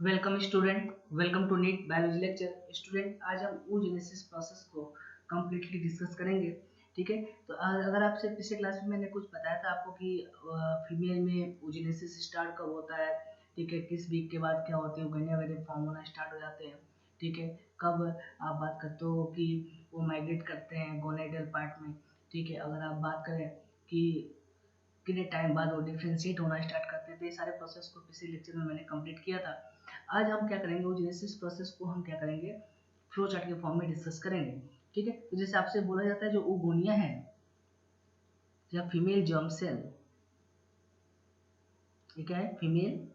Welcome student, welcome to NEET biology lecture. Student, आज हम oogenesis process को completely discuss करेंगे। ठीक है, तो अगर आपसे पिछले क्लास में मैंने कुछ बताया था आपको कि फीमेल में oogenesis स्टार्ट कब होता है, ठीक है, किस वीक के बाद क्या होते हैं, गन्या वगैरह फॉर्म होना स्टार्ट हो जाते हैं। ठीक है, कब आप बात करते हो कि वो माइग्रेट करते हैं गोनेडल पार्ट में। ठीक है, अगर आप बात करें कि कितने टाइम बाद वो डिफ्रेंशिएट होना स्टार्ट करते हैं, तो ये सारे प्रोसेस को पिछले लेक्चर में मैंने कंप्लीट किया था। आज हम क्या करेंगे, वो जेनेसिस प्रोसेस को हम क्या करेंगे, फ्लो चार्ट के फॉर्म में डिस्कस करेंगे। ठीक है, तो जैसे आपसे बोला जाता है जो ओगोनिया है या फीमेल जर्म सेल, ये क्या है, फीमेल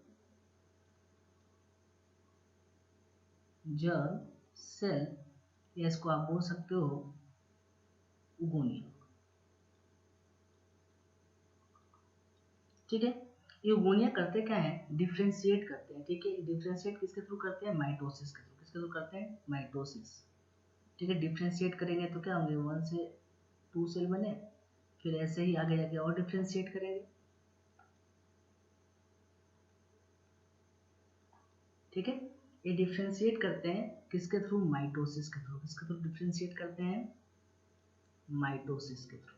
जर्म सेल, या इसको आप बोल सकते हो ओगोनिया। ठीक है, ये ओगोनिया करते क्या है, डिफ्रेंशिएट करते हैं। ठीक है, डिफ्रेंशिएट किसके थ्रू करते हैं, माइटोसिस के थ्रू। किसके थ्रू करते हैं, माइटोसिस। ठीक है, डिफ्रेंशिएट करेंगे तो क्या होंगे, 1 से 2 सेल बने, फिर ऐसे ही आगे जाके और डिफ्रेंशिएट करेंगे। ठीक है, ये डिफ्रेंशिएट करते हैं किसके थ्रू, माइटोसिस के थ्रू। किसके थ्रू डिफ्रेंशिएट करते हैं, माइटोसिस के थ्रू।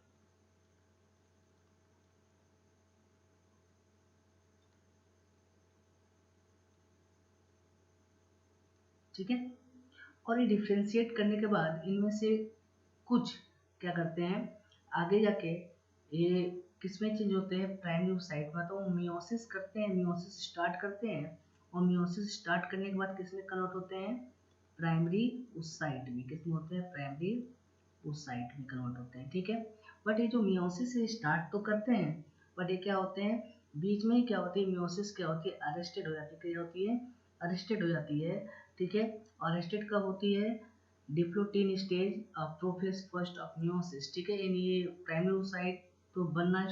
ठीक है, और ये डिफ्रेंशिएट करने के बाद इनमें से कुछ क्या करते हैं, आगे जाके ये किसमें चेंज होते हैं, प्राइमरी साइट में। तो वो मियोसिस करते हैं, मियोसिस स्टार्ट करते हैं, और मियोसिस स्टार्ट करने के बाद किसमें कन्वर्ट होते हैं, प्राइमरी उस साइट में। किसमें होते हैं, प्राइमरी उस साइट में कन्वर्ट होते हैं। ठीक है, बट ये जो मियोसिस से स्टार्ट तो करते हैं, बट ये क्या होते हैं, बीच में ही क्या होती है, मियोसिस क्या होती है, अरेस्टेड हो जाती है। क्या होती है, अरेस्टेड हो जाती है। ठीक है, अरेस्टेड कब होती है, diplotene stage of prophase first of meiosis. ठीक है, यानी ये प्राइमरी साइट तो बनना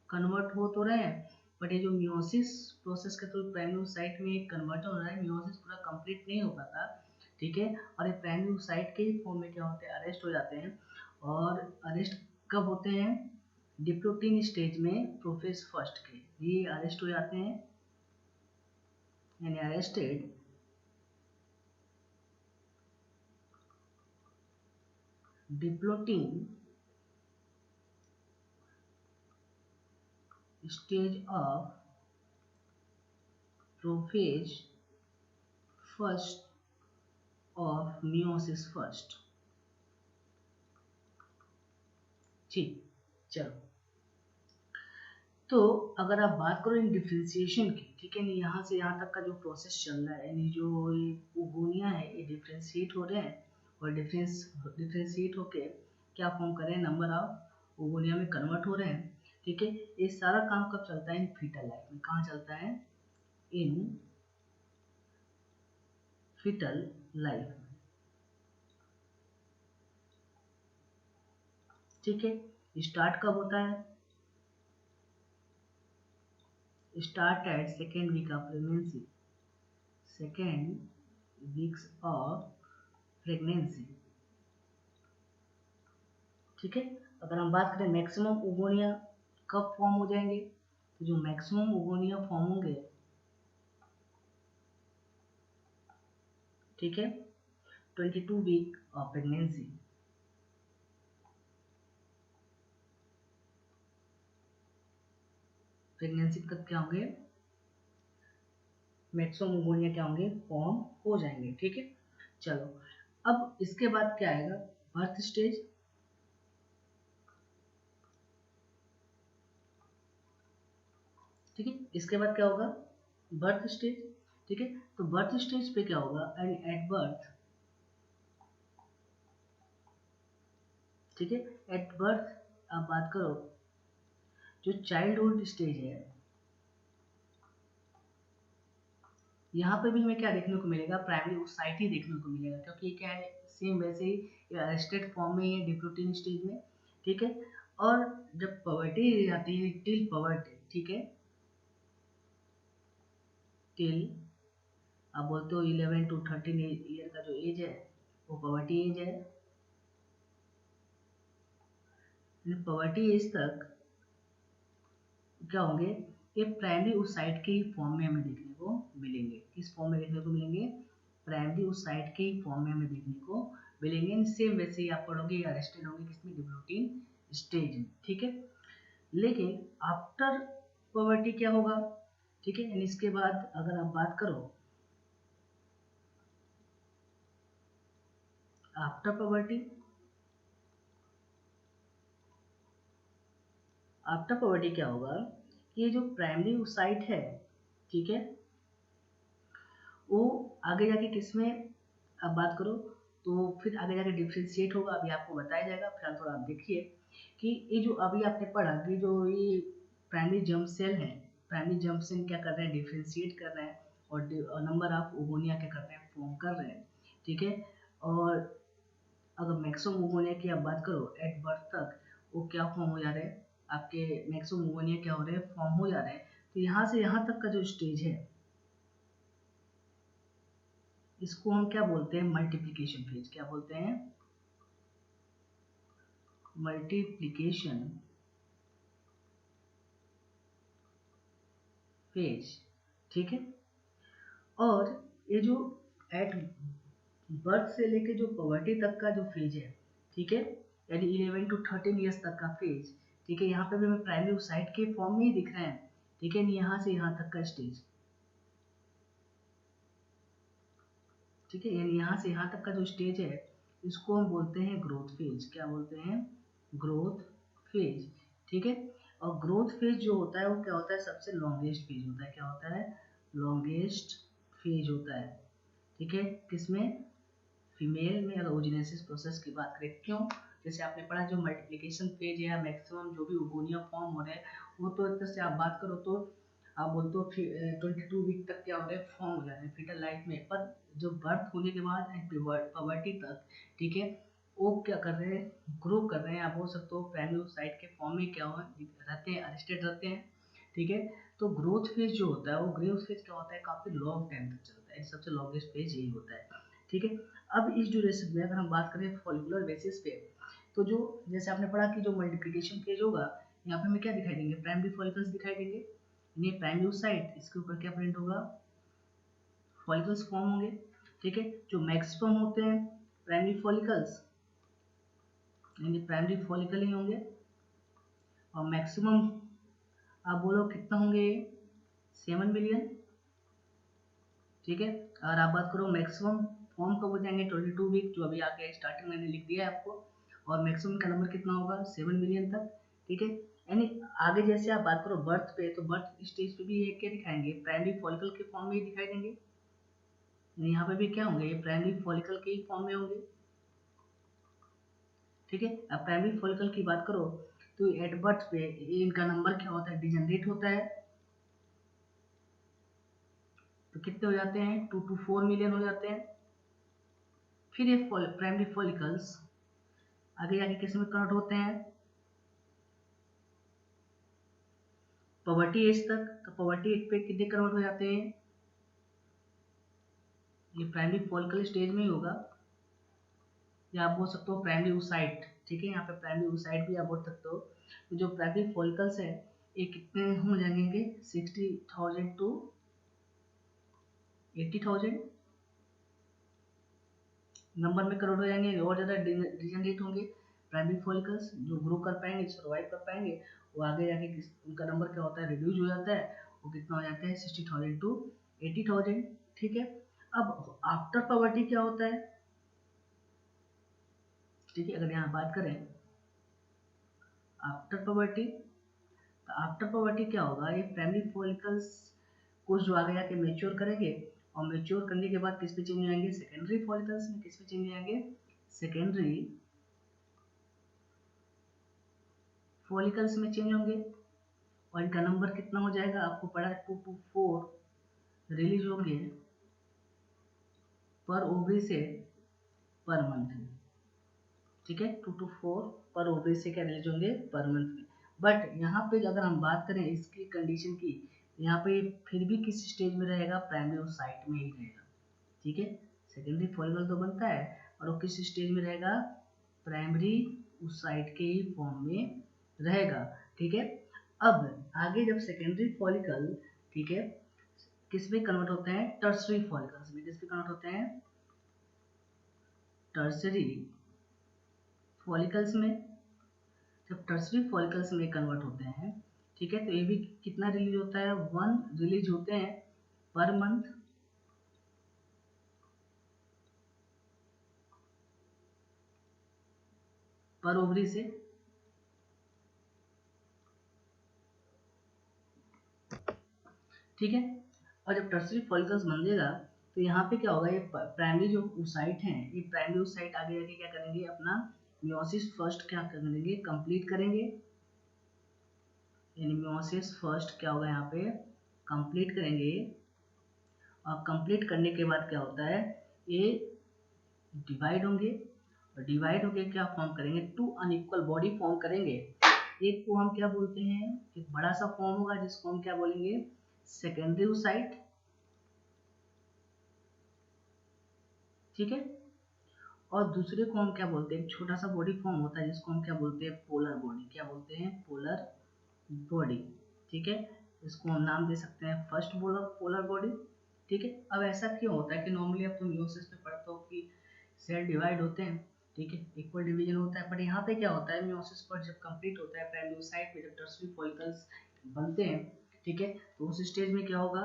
कन्वर्ट हो तो रहे हैं, बट ये जो मियोसिस प्रोसेस के थ्रू प्राइमरी साइट में कन्वर्ट हो रहा है, मियोसिस पूरा कंप्लीट नहीं हो पाता। ठीक है, और ये प्राइमरी साइट के ही फॉर्म में क्या होते हैं, अरेस्ट हो जाते हैं। और अरेस्ट कब होते हैं, डिप्लोटीन स्टेज में प्रोफेज फर्स्ट के ये अरेस्ट हो जाते हैं, यानी arrested diplotene stage of prophase first of meiosis first. ठीक, चलो, तो अगर आप बात करो इन डिफ्रेंसिएशन की, ठीक है, नहीं, यहाँ से यहाँ तक का जो प्रोसेस चल रहा है, यानी जो ये ओगोनिया है ये डिफ्रेंशिएट हो रहे हैं, और डिफ्रेंशिएट होके क्या फॉर्म कर रहे हैं, नंबर ऑफ ओगोनिया में कन्वर्ट हो रहे हैं। ठीक है, ये सारा काम कब चलता है, इन फीटल लाइफ में। कहाँ चलता है, इन फीटल लाइफ। ठीक है, स्टार्ट कब होता है, start at second week of pregnancy, second weeks of pregnancy. ठीक है, अगर हम बात करें मैक्सिमम ओगोनिया कब फॉर्म हो जाएंगे, तो जो मैक्सिमम ओगोनिया फॉर्म होंगे, ठीक है, 22 वीक ऑफ प्रेगनेंसी। प्रेगनेंसी तक क्या होंगे, मैक्सिमम ओगोनिया क्या होंगे, फॉर्म हो जाएंगे। ठीक है, चलो, अब इसके बाद क्या आएगा, बर्थ स्टेज। ठीक है, इसके बाद क्या होगा, बर्थ स्टेज। ठीक है, तो बर्थ स्टेज पे क्या होगा, एंड एट बर्थ। ठीक है, एट बर्थ आप बात करो, जो चाइल्डहुड स्टेज है, यहाँ पे भी हमें क्या देखने को मिलेगा, प्राइमरी ओसाइट ही देखने को मिलेगा, क्योंकि ये क्या है, सेम वैसे ही अरेस्टेड फॉर्म में है, डिप्लोटीन स्टेज में। ठीक है, और जब पवर्टी आती है, टिल पवर्टी, ठीक है, टिल आप बोलते हो 11 to 13 ईयर का जो एज है, वो पवर्टी एज है। पवर्टी एज तक क्या होंगे, ये प्राइमरी ओसाइट के ही फॉर्म में हमें देखने को मिलेंगे। किस फॉर्म में देखने को मिलेंगे? प्राइमरी oocyte के ही फॉर्म में हमें देखने को मिलेंगे। सेम वैसे ही आप पढ़ोगे अरेस्टेड होंगे किसमें? डिवोल्यूटिन स्टेज में, ठीक है। लेकिन आफ्टर पवर्टी क्या होगा? ठीक है, इसके बाद अगर आप बात करो आफ्टर पवर्टी, आफ्टर पवर्टी क्या होगा? ये जो प्राइमरी oocyte है, ठीक है, वो आगे जाके किसमें अब बात करो तो फिर आगे जाके डिफ्रेंशिएट होगा। अभी आपको बताया जाएगा, फिलहाल थोड़ा आप देखिए कि ये जो अभी आपने पढ़ा कि जो ये प्राइमरी जर्म सेल है, प्राइमरी जर्म सेल क्या कर रहे हैं? डिफ्रेंशिएट कर रहे हैं और नंबर ऑफ ओगोनिया क्या कर रहे हैं? फॉर्म कर रहे हैं, ठीक है। और अगर मैक्सिमम ओगोनिया की आप बात करो एट बर्थ तक, वो क्या फॉर्म हो जा रहे हैं? आपके मैक्सिमम ओगोनिया क्या हो रहे हैं? फॉर्म हो जा रहे हैं। तो यहाँ से यहाँ तक का जो स्टेज है इसको हम क्या बोलते हैं? Multiplication phase. क्या बोलते हैं? मल्टीप्लिकेशन फेज, ठीक है। और ये जो एट बर्थ से लेके जो पवर्टी तक का जो फेज है, ठीक है, यानी 11 to 13 ईयर्स तक का फेज, ठीक है, यहाँ पे भी हमें प्राइमरी oocyte के फॉर्म में ही दिख रहे हैं, ठीक है। यहाँ से यहाँ तक का स्टेज, ठीक है, यानी यहाँ से यहाँ तक का जो स्टेज है इसको हम बोलते हैं ग्रोथ फेज। क्या बोलते हैं? ग्रोथ फेज, ठीक है। और ग्रोथ फेज जो होता है वो क्या होता है? सबसे लॉन्गेस्ट फेज होता है। क्या होता है? लॉन्गेस्ट फेज होता है, ठीक है। किसमें? फीमेल में। अगर ओजिनेसिस प्रोसेस की बात करें, क्यों? जैसे आपने पढ़ा जो मल्टीप्लिकेशन फेज है या मैक्सिमम जो भी ओगोनिया फॉर्म हो रहे हैं वो तो एक तरह से आप बात करो तो आप बोलते हो 22 वीक तक क्या हो रहे हैं? फॉर्म हो जा रहे हैं फीटल लाइफ में। पर जो बर्थ होने के बाद पवर्टी तक, ठीक है, वो क्या कर रहे हैं? ग्रो कर रहे हैं। आप बोल सकते हो प्राइमरी oocyte के फॉर्म में क्या रहते हैं? अरेस्टेड रहते हैं, ठीक है। तो ग्रोथ फेज जो होता है वो ग्रोथ फेज क्या होता है? काफी लॉन्ग टाइम तक चलता है। सबसे लॉन्गेस्ट फेज यही होता है, ठीक है। अब इस ड्यूरेशन में अगर हम बात करें फॉलिकुलर बेसिस पे, तो जो जैसे आपने पढ़ा कि जो मल्टीप्लिकेशन फेज होगा यहाँ पे हमें क्या दिखाई देंगे? प्राइमरी फॉलिकल्स दिखाई देंगे। यानी प्राइमरी oocyte इसके ऊपर क्या प्रिंट होगा? फॉलिकल्स फॉर्म होंगे, ठीक है। जो मैक्सिमम होते हैं प्राइमरी फॉलिकल्स, यानी प्राइमरी फॉलिकल ही होंगे। और मैक्सिमम आप बोलो कितना होंगे? 7 मिलियन, ठीक है। और आप बात करो मैक्सिमम फॉर्म कब हो जाएंगे? 22 वीक, जो अभी आगे स्टार्टिंग मैंने लिख दिया है आपको। और मैक्सिमम का नंबर कितना होगा? 7 मिलियन तक, ठीक है। यानी आगे जैसे आप बात करो बर्थ पे, तो बर्थ स्टेज पे भी ये क्या दिखाएंगे? प्राइमरी फॉलिकल के फॉर्म में ही दिखाई देंगे। यहाँ पे भी क्या होंगे? ये प्राइमरी फॉलिकल के ही फॉर्म में होंगे, ठीक है। अब प्राइमरी फॉलिकल की बात करो तो एट बर्थ पे इनका नंबर क्या होता है? डिजनरेट होता है। तो कितने हो जाते हैं? 2 to 4 मिलियन हो जाते हैं। फिर ये प्राइमरी फॉलिकल्स आगे जाके किस में कन्वर्ट होते हैं? पॉवर्टी एज तक। तो पॉवर्टी एज पे कितने कन्वर्ट हो जाते हैं? ये प्राइमरी फॉलिकल स्टेज में ही होगा, या आप बोल सकते हो प्राइमरी oocyte, ठीक है। यहाँ पे प्राइमरी oocyte भी आप बोल सकते हो। तो जो प्राइमरी फॉलिकल्स है ये कितने हो जाएंगे? 60,000 to 80,000 नंबर में कन्वर्ट हो जाएंगे। और ज़्यादा डिजनरेट होंगे प्राइमरी फॉलिकल्स, जो ग्रो कर पाएंगे, सर्वाइव कर पाएंगे, वो आगे जाके उनका नंबर क्या होता है? रिड्यूज हो जाता है। वो कितना हो जाता है? 60,000 to 80,000, ठीक है। अब आफ्टर पॉवर्टी क्या होता है? ठीक है, अगर यहाँ बात करें आफ्टर पॉवर्टी, तो आफ्टर पॉवर्टी क्या होगा? ये प्राइमरी फॉलिकल्स कुछ जो आगे जाके मेच्योर करेंगे, और मेच्योर करने के बाद किस पे चेंज हो जाएंगे? सेकेंडरी फॉलिकल्स में। किस पे चेंज हो जाएंगे? सेकेंडरी फॉलिकल्स में चेंज होंगे। और इनका नंबर कितना हो जाएगा? आपको पढ़ा है 2 to 4 रिलीज होंगे पर ओवरी से पर मंथ में, ठीक है। 2 to 4 पर ओवरी से क्या रिलीज होंगे? पर मंथ में। बट यहाँ पे अगर हम बात करें इसकी कंडीशन की, यहाँ पे फिर भी किस स्टेज में रहेगा? प्राइमरी oocyte में ही रहेगा, ठीक है। सेकेंडरी फॉलिकल तो बनता है और वो किस स्टेज में रहेगा? प्राइमरी oocyte के ही फॉर्म में रहेगा, ठीक है। अब आगे जब सेकेंडरी फॉलिकल, ठीक है, किस में कन्वर्ट होते हैं? टर्सरी फॉलिकल्स में। किस में कन्वर्ट होते हैं? टर्सरी फॉलिकल्स में। जब टर्सरी फॉलिकल्स में कन्वर्ट होते हैं, ठीक है, तो ये भी कितना रिलीज होता है? 1 रिलीज होते हैं पर मंथ, पर ओवरी से। ठीक है, और जब टर्सरी फॉलिकल्स बन जाएगा तो यहाँ पे क्या होगा? ये प्राइमरी जो oocyte हैं, ये प्राइमरी oocyte आगे जाके क्या करेंगे? अपना मियोसिस फर्स्ट क्या करेंगे? कंप्लीट करेंगे। यानी मियोसिस फर्स्ट क्या होगा? यहाँ पे कंप्लीट करेंगे। और कंप्लीट करने के बाद क्या होता है? ये डिवाइड होंगे, और डिवाइड होके क्या फॉर्म करेंगे? 2 अनइक्वल बॉडी फॉर्म करेंगे। एक को हम क्या बोलते हैं? एक बड़ा सा फॉर्म होगा जिसको हम क्या बोलेंगे? Secondary oocyte। ठीक है, और दूसरे को हम क्या बोलते हैं? एक छोटा सा बॉडी फॉर्म होता है जिसको हम क्या बोलते हैं? Polar body. क्या बोलते हैं? Polar body. ठीक है, इसको हम नाम दे सकते हैं फर्स्ट पोलर बॉडी। ठीक है, अब ऐसा क्यों होता है कि नॉर्मली आप तुम मियोसिस में पढ़ते हो कि सेल डिवाइड होते हैं, ठीक है, इक्वल डिवीजन होता है, बट यहाँ पे क्या होता है? मियोसिस पर जब कंप्लीट होता है, प्राइमरी oocyte में जब टर्सरी फॉलिकल्स बनते हैं, ठीक है, तो उस स्टेज में क्या होगा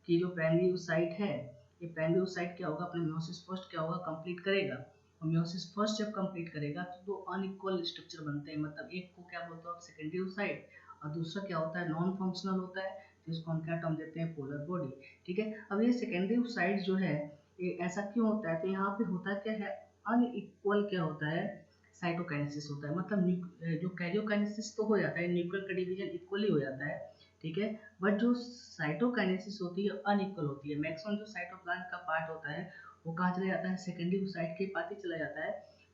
कि जो प्राइमरी oocyte है, ये प्राइमरी oocyte क्या होगा? अपने मियोसिस फर्स्ट क्या होगा? कंप्लीट करेगा। और मियोसिस फर्स्ट जब कंप्लीट करेगा तो 2 अनइक्वल स्ट्रक्चर बनते हैं, मतलब एक को क्या बोलते हो आप? सेकेंडरी oocyte, और दूसरा क्या होता है? नॉन फंक्शनल होता है, जिसको हम क्या टर्म देते हैं? Polar body. ठीक है, अब ये सेकेंडरी oocyte जो है, ये ऐसा क्यों होता है? तो यहाँ पे होता क्या है? अनइक्वल क्या होता है? साइटोकाइनेसिस होता है। मतलब जो कैरियोकाइनेसिस तो हो जाता है, न्यूक्लियर का डिवीजन इक्वली हो जाता है, ठीक है, बट जो साइटोकाइनेसिस होती है अनइक्वल होती है। मैक्सिमम जो साइटोप्लाज्म का पार्ट होता है वो कहाँ चला जाता है? सेकेंडरी oocyte के पास ही चला जाता है,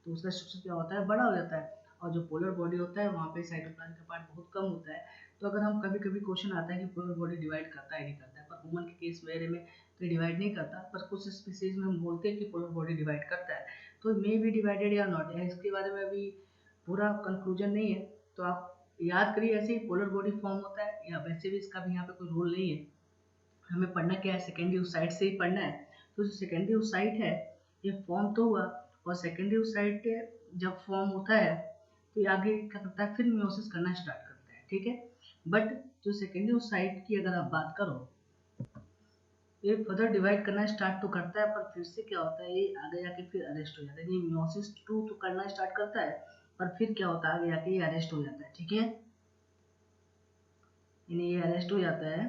तो उसका स्ट्रक्चर क्या होता है? बड़ा हो जाता है। और जो पोलर बॉडी होता है वहाँ पे साइटोप्लाज्म का पार्ट बहुत कम होता है। तो अगर हम कभी कभी क्वेश्चन आता है कि पोलर बॉडी डिवाइड करता है नहीं करता है, पर ह्यूमन के केस वगैरह में तो डिवाइड नहीं करता, पर कुछ स्पीसीज में हम बोलते हैं कि पोलर बॉडी डिवाइड करता है। तो मे बी डिवाइडेड या नॉट, या इसके बारे में अभी पूरा कंक्लूजन नहीं है, तो आप याद करिए ऐसे ही पोलर बॉडी फॉर्म होता है, या वैसे भी इसका भी यहाँ पे कोई रोल नहीं है। हमें पढ़ना क्या है? सेकेंडरी oocyte से ही पढ़ना है। तो जो सेकेंडरी oocyte है ये फॉर्म तो हुआ, और सेकेंडरी oocyte जब फॉर्म होता है तो ये आगे क्या करता है? फिर मियोसिस करना स्टार्ट करता है। ठीक है, बट जो सेकेंडरी oocyte की अगर आप बात करो, ये फर्दर डिवाइड करना स्टार्ट तो करता है, पर फिर से क्या होता है? ये आगे जाके फिर अरेस्ट हो जाता है। ये मियोसिस 2 तो करना स्टार्ट करता है, पर फिर क्या होता है? आगे जाके ये अरेस्ट हो जाता है। ठीक है, ये अरेस्ट हो जाता है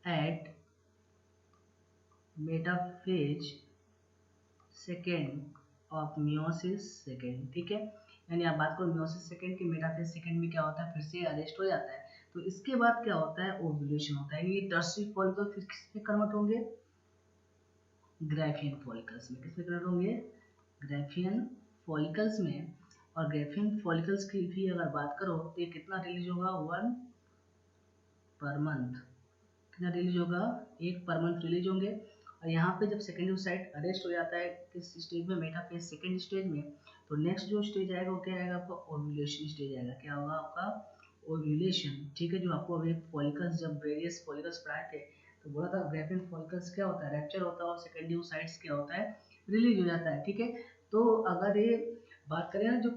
at metaphase second of meiosis second. ठीक है, यानी आप बात करो मियोसिस सेकेंड की, मेटाफेज सेकेंड में क्या होता है? फिर से अरेस्ट हो जाता है। तो इसके बाद क्या होता है? ओव्यूलेशन होता है। ये टर्सरी फॉलिकल फिर किस में कन्वर्ट होंगे? ग्राफियन फॉलिकल्स में। किस में कन्वर्ट होंगे? ग्राफियन फॉलिकल्स में। और ग्राफियन फॉलिकल्स की भी अगर बात करो तो ये कितना रिलीज होगा? 1 पर मंथ। कितना रिलीज होगा? 1 पर मंथ रिलीज होंगे। और यहाँ पे जब सेकेंडरी oocyte अरेस्ट हो जाता है किस स्टेज में? मेटाफेज सेकेंड स्टेज में। तो नेक्स्ट जो स्टेज आएगा वो क्या आएगा? आपका ओव्यूलेशन स्टेज आएगा। क्या होगा आपका? ओव्यूलेशन। ठीक है, जो आपको अभी फॉलिकल्स जब वेरियस फॉलिकल्स पढ़ाए थे तो बोला था ग्राफियन फॉलिकल्स क्या होता है? रैप्चर होता है, और सेकेंडरी oocytes क्या होता है? रिलीज हो जाता है। ठीक है, तो अगर ये बात करें ना, जो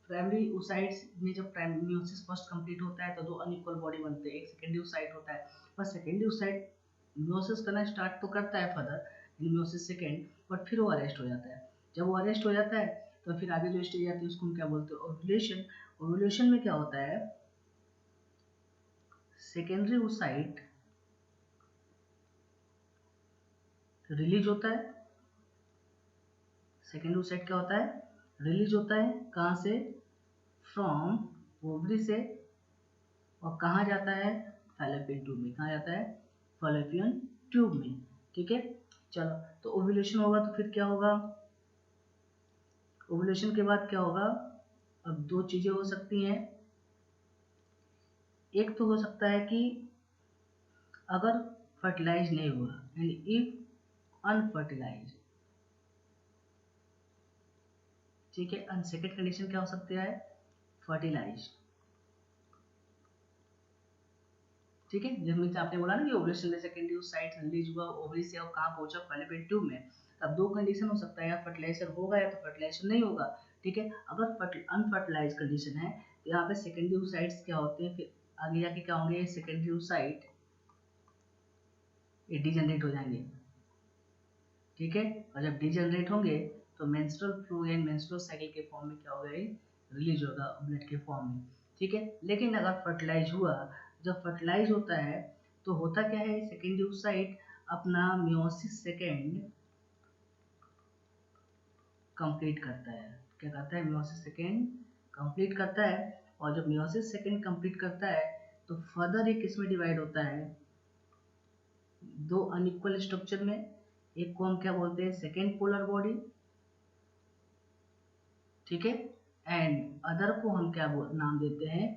प्राइमरी oocytes में जब मियोसिस फर्स्ट कंप्लीट होता है तो 2 अनइक्वल बॉडी बनते हैं, एक सेकेंडरी oocyte होता है, पर सेकेंडरी oocyte मियोसिस करना स्टार्ट तो करता है फर्दर, मियोसिस सेकेंड, बट फिर वो अरेस्ट हो जाता है। जब वो अरेस्ट हो जाता है तो फिर आगे जो स्टेज आती है उसको हम क्या बोलते हैं? ओव्यूलेशन। ओव्यूलेशन में क्या होता है? सेकेंडरी oocyte रिलीज होता है। सेकेंडरी oocyte क्या होता है? रिलीज होता है। कहाँ से? फ्रॉम ओवरी से। और कहाँ जाता है? फैलोपियन ट्यूब में। कहाँ जाता है? फैलोपियन ट्यूब में। ठीक है, चलो, तो ओव्यूलेशन होगा तो फिर क्या होगा? ओव्यूलेशन के बाद क्या होगा? अब 2 चीजें हो सकती हैं। एक तो हो सकता है कि अगर फर्टिलाइज नहीं हुआ, यानी इफ अनफर्टिलाइज। ठीक है, और सेकेंड कंडीशन क्या हो सकती है? फर्टिलाइज। ठीक है, जिसमें आपने बोला ना कि ओवुलेशन से सेकेंडरी साइट रिलीज हुआ ओवरी से और कहाँ पहुंचा फैलोपियन ट्यूब में। अब दो कंडीशन हो सकता है, या फर्टिलाइजेशन होगा या तो फर्टिलाइजेशन नहीं होगा। ठीक है, अगर अनफर्टिलाइज कंडीशन है तो यहाँ पे सेकेंडरी ओसाइट्स क्या होते हैं, फिर आगे जाके क्या होंगे, सेकेंडरी ओसाइट ये डिजनरेट हो जाएंगे। ठीक है, और जब डिजनरेट होंगे तो मेंस्ट्रुअल फ्लो या मेंस्ट्रुअल साइकिल के फॉर्म में क्या होगा, ये रिलीज होगा ब्लड के फॉर्म में। ठीक है, लेकिन अगर फर्टिलाइज हुआ, जब फर्टिलाइज होता है तो होता क्या है, सेकेंडरी ओसाइट अपना मियोसिस सेकेंड कंप्लीट करता है। क्या करता है, मियोसिस सेकेंड कंप्लीट करता है। और जब मियोसिस सेकेंड कंप्लीट करता है तो फर्दर ये किस में डिवाइड होता है, दो अनइक्वल स्ट्रक्चर में। एक को हम क्या बोलते हैं, सेकेंड पोलर बॉडी। ठीक है, एंड अदर को हम क्या नाम देते हैं,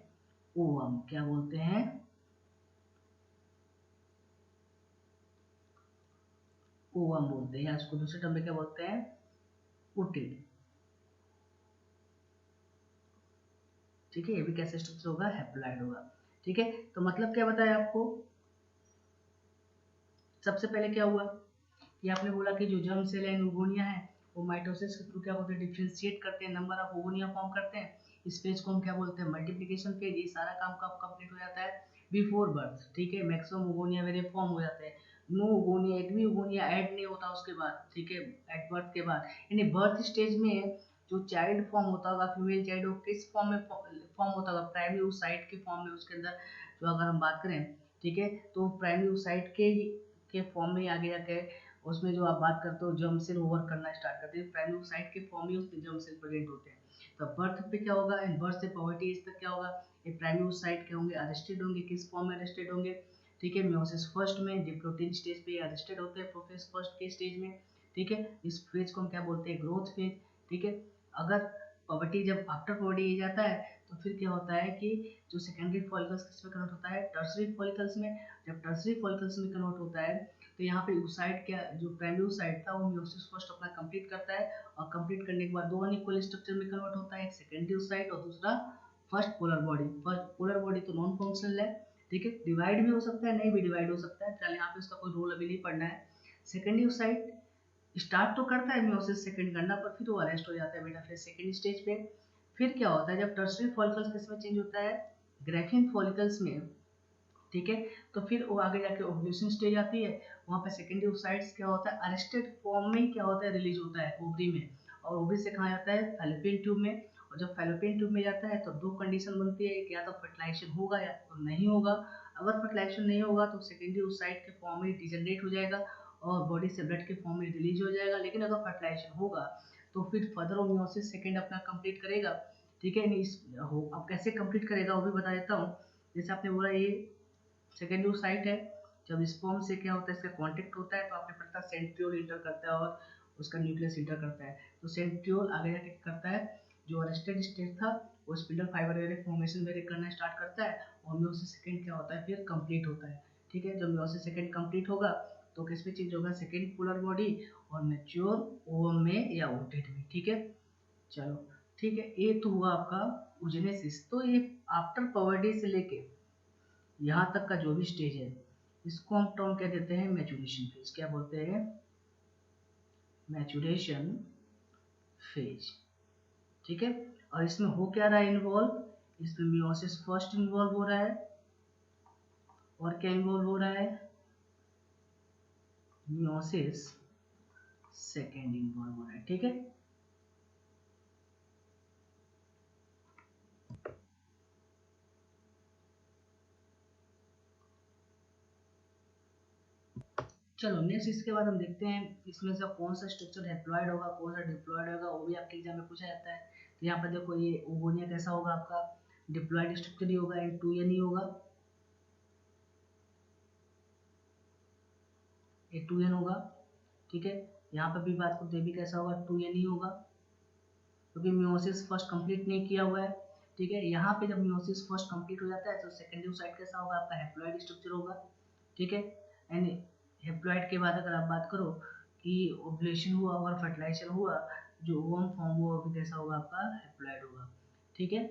ओवम। क्या बोलते हैं, ओवम बोलते हैं, या उसको दूसरे टर्म में क्या बोलते हैं, ओटिड। ठीक है, ये भी कैसे स्ट्रक्चर होगा, हैप्लॉइड होगा। ठीक है, तो मतलब क्या बताया आपको, सबसे पहले क्या हुआ कि आपने बोला कि जो जर्म सेल एंड ओगोनिया है वो माइटोसिस के थ्रू क्या होते हैं, डिफरेंशिएट करते हैं, नंबर ऑफ ओगोनिया फॉर्म करते हैं। इस फेज को हम क्या बोलते हैं, मल्टीप्लिकेशन फेज। ये सारा काम कब कंप्लीट हो जाता है, बिफोर बर्थ। ठीक है, मैक्सिमम ओगोनिया मेरे फॉर्म हो जाते हैं। नो ओगोनिया, एक भी ओगोनिया ऐड नहीं होता उसके बाद। ठीक है, एट बर्थ के बाद, यानी बर्थ स्टेज में जो चाइल्ड फॉर्म होता होगा, फीमेल चाइल्ड, वो किस फॉर्म में फॉर्म होता होगा, प्राइमरी oocyte के फॉर्म में उसके अंदर। जो अगर हम बात करें, ठीक है, तो प्राइमरी oocyte के फॉर्म में आगे जाके उसमें जो आप बात करते हो जर्म सेल ओवर करना स्टार्ट करते हैं, प्राइमरी oocyte के फॉर्म में उसमें जर्म सेल प्रेजेंट होते हैं। तो बर्थ पे क्या होगा, एंड बर्थ से पॉवर्टी एज तक क्या होगा, ये प्राइमरी oocyte क्या होंगे, अरेस्टेड होंगे। किस फॉर्म में अरेस्टेड होंगे, ठीक है, मियोसिस फर्स्ट में, डिप्लोटिन स्टेज पे अरेस्टेड होते हैं, प्रोफेज फर्स्ट के स्टेज में। ठीक है, इस फेज को हम क्या बोलते हैं, ग्रोथ फेज। ठीक है, अगर पॉवर्टी, जब आफ्टर पॉवर्टी एज आता है तो फिर क्या होता है कि जो सेकेंडरी फॉलिकल्स किस में कन्वर्ट होता है, टर्सरी फॉलिकल्स में। जब टर्सरी फॉलिकल्स में कन्वर्ट होता है तो यहाँ पे oocyte क्या, जो प्राइमरी oocyte था वो मियोसिस फर्स्ट अपना कंप्लीट करता है, और कंप्लीट करने के बाद दो अनइक्वल स्ट्रक्चर में कन्वर्ट होता है, एक सेकेंडरी oocyte और दूसरा first polar body. First polar body तो नॉन फंक्शनल है। ठीक है, डिवाइड भी हो सकता है, नहीं भी डिवाइड हो सकता है, फिलहाल यहाँ पे उसका कोई रोल अभी नहीं पड़ना है। सेकेंडरी oocyte स्टार्ट तो करता है मियोसिस सेकेंड करना, पर फिर वो अरेस्ट हो जाता है बेटा फिर सेकेंड स्टेज पे। फिर क्या होता है, जब टर्सरी फॉलिकल्स किस में चेंज होता है, ग्राफिन फॉलिकल्स में। ठीक है, तो फिर वो आगे जाके ओव्यूलेशन स्टेज आती है, वहाँ पे सेकेंडरी oocytes क्या होता है, अरेस्टेड फॉर्म में क्या होता है, रिलीज होता है ओवरी में। और ओवरी से कहाँ जाता है, फैलोपियन ट्यूब में। और जब फैलोपियन ट्यूब में जाता है तो दो कंडीशन बनती है, या तो फर्टिलाइजेशन होगा या तो नहीं होगा। अगर फर्टिलाइजेशन नहीं होगा तो सेकेंडरी oocyte के फॉर्म में डिजनरेट हो जाएगा और बॉडी से ब्लड के फॉर्म में रिलीज हो जाएगा। लेकिन अगर फर्टिलाइजेशन होगा तो फिर फर्दर मियोसिस सेकेंड अपना कंप्लीट करेगा। ठीक है, अब कैसे कंप्लीट करेगा वो भी बता देता हूँ। जैसे आपने बोला ये सेकेंडरी oocyte है, जब स्पर्म से क्या होता है, इसका कांटेक्ट होता है तो आपने पता सेंट्रियोल इंटर करता है और उसका न्यूक्लियस इंटर करता है। तो सेंट्रियोल आगे जाके करता है, जो अरेस्टेड स्टेज था वो स्पिंडल फाइबर वगैरह फॉर्मेशन वगैरह करना स्टार्ट करता है, और मियोसिस सेकेंड क्या होता है, फिर कंप्लीट होता है। ठीक है, जब मियोसिस सेकेंड कंप्लीट होगा तो किस में चेंज होगा, सेकेंड पोलर बॉडी और मैच्योर ओवम में या ओटेट में। ठीक है, चलो ठीक है, ये तो हुआ आपका ओजेनेसिस। तो ये आफ्टर पॉवर्टी से लेके यहाँ तक का जो भी स्टेज है इसको हम टर्म क्या देते हैं, मैचुरेशन फेज। क्या बोलते हैं, मैचुरेशन फेज। ठीक है, और इसमें हो क्या रहा है इन्वॉल्व, इसमें मियोसिस फर्स्ट इन्वॉल्व हो रहा है, और क्या इन्वॉल्व हो रहा है, मियोसिस सेकेंड इन्वॉल्व हो रहा है। ठीक है, चलो नेक्स्ट इसके बाद हम देखते हैं इसमें से कौन सा स्ट्रक्चर हैप्लॉइड होगा, कौन सा डिप्लॉइड होगा, वो भी आपके एग्जाम में पूछा जाता है। तो यहाँ पर देखो ये ओगोनिया कैसा होगा आपका, डिप्लॉइड स्ट्रक्चर ही होगा, एंड 2n ही होगा, ये 2n होगा। ठीक है, यहाँ पर भी बात करते भी कैसा होगा, 2n ही होगा, क्योंकि मियोसिस फर्स्ट कंप्लीट नहीं किया हुआ है। ठीक है, यहाँ पे जब मियोसिस फर्स्ट कंप्लीट हो जाता है तो सेकेंडरी oocyte कैसा होगा, आपका हैप्लॉइड स्ट्रक्चर होगा। ठीक है, एंड हैप्लॉइड के बाद अगर आप बात करो कि ओव्यूलेशन हुआ और फर्टिलाइजेशन हुआ, जो ओवम फॉर्म हुआ वो भी कैसा होगा, आपका हैप्लॉइड होगा। ठीक है,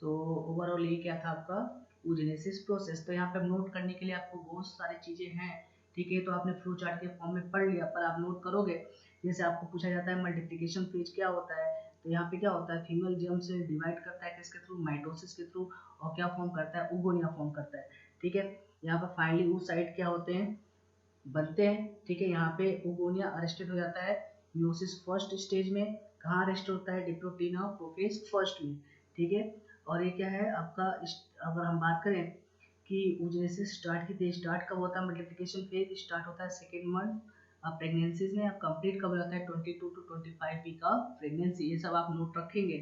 तो ओवरऑल ये क्या था आपका oogenesis प्रोसेस। तो यहाँ पे नोट करने के लिए आपको बहुत सारी चीज़ें हैं, ठीक है। तो आपने फ्लो चार्ट के फॉर्म में पढ़ लिया, पर आप नोट करोगे, जैसे आपको पूछा जाता है मल्टीप्लिकेशन फेज क्या होता है, तो यहाँ पे क्या होता है, फीमेल जर्म से डिवाइड करता है किसके थ्रू, माइटोसिस के थ्रू, और क्या फॉर्म करता है, ओगोनिया फॉर्म करता है, ठीक है। यहाँ पर फाइनली oocyte क्या होते हैं, बनते हैं, ठीक है। यहाँ पे ओगोनिया अरेस्टेड हो जाता है मियोसिस फर्स्ट स्टेज में, कहाँ अरेस्ट होता है, डिप्लोटिना प्रोफेज फर्स्ट में, ठीक है। और ये क्या है आपका, अगर हम बात करें कि oogenesis स्टार्ट की थी, स्टार्ट कब होता है, मल्टीप्लिकेशन फेज स्टार्ट होता है सेकेंड मंथ अब प्रेगनेंसीज में, अब कंप्लीट कब होता है 22 to 25 वीक ऑफ प्रेगनेंसी। ये सब आप नोट रखेंगे,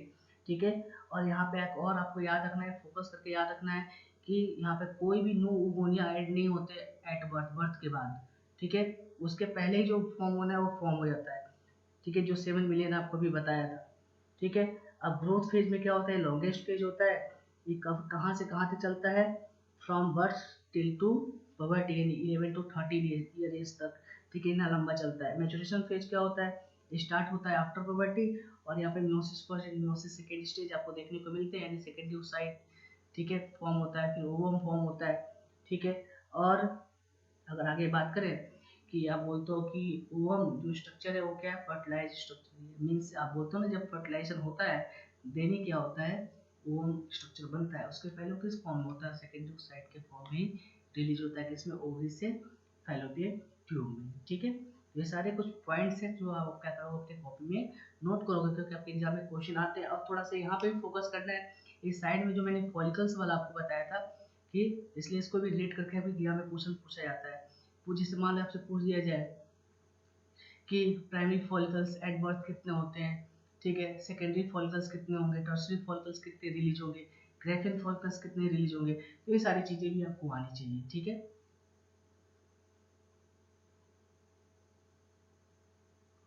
ठीक है। और यहाँ पे एक और आपको याद रखना है, फोकस करके याद रखना है कि यहाँ पे कोई भी नो ओगोनिया ऐड नहीं होते एट बर्थ, बर्थ के बाद, ठीक है। उसके पहले ही जो फॉर्म होना है वो फॉर्म हो जाता है, ठीक है, जो 7 मिलियन आपको भी बताया था, ठीक है। अब ग्रोथ फेज में क्या होता है, लॉन्गेस्ट फेज होता है, ये कब कहाँ से कहाँ तक चलता है, from birth till two poverty, यानी 11 to 13 ईयर एज तक, ठीक है, इतना लंबा चलता है। मैचुरेशन फेज क्या होता है, स्टार्ट होता है आफ्टर पवर्टी, और यहाँ पे meiosis first and meiosis second stage आपको देखने को मिलते हैं, यानी सेकेंडरी oocyte, ठीक है, फॉर्म होता है, फिर ओवम फॉर्म होता है, ठीक है। और अगर आगे बात करें कि आप बोलते हो कि ओवम जो स्ट्रक्चर है वो क्या है, फर्टिलाइज स्ट्रक्चर है, मीन्स आप बोलते हो ना जब फर्टिलाइजेशन होता है देन ही क्या होता है, ओवम स्ट्रक्चर बनता है। उसके पहले किस फॉर्म में होता है, सेकेंडरी oocyte के फॉर्म में रिलीज होता है, किसमें, ओवरी से फैलोपियन ट्यूब में, ठीक है। ये सारे कुछ पॉइंट्स हैं जो आप क्या करोगे अपने कॉपी में नोट करोगे, क्योंकि आपके एग्जाम में क्वेश्चन आते हैं। और थोड़ा सा यहाँ पे भी फोकस करना है, इस साइड में जो मैंने फॉलिकल्स वाला आपको बताया था कि इसलिए इसको भी रिलेट करके अभी एग्जाम में क्वेश्चन पूछा जाता है। जैसे मान लो आपसे पूछ दिया जाए कि प्राइमरी फॉलिकल्स एट बर्थ कितने होते हैं, ठीक है, सेकेंडरी फॉलिकल्स कितने होंगे, टर्सरी फॉलिकल्स कितने रिलीज होंगे, ग्रेफिन फॉलिकल्स कितने रिलीज होंगे, तो ये सारी चीज़ें भी आपको आनी चाहिए, ठीक है।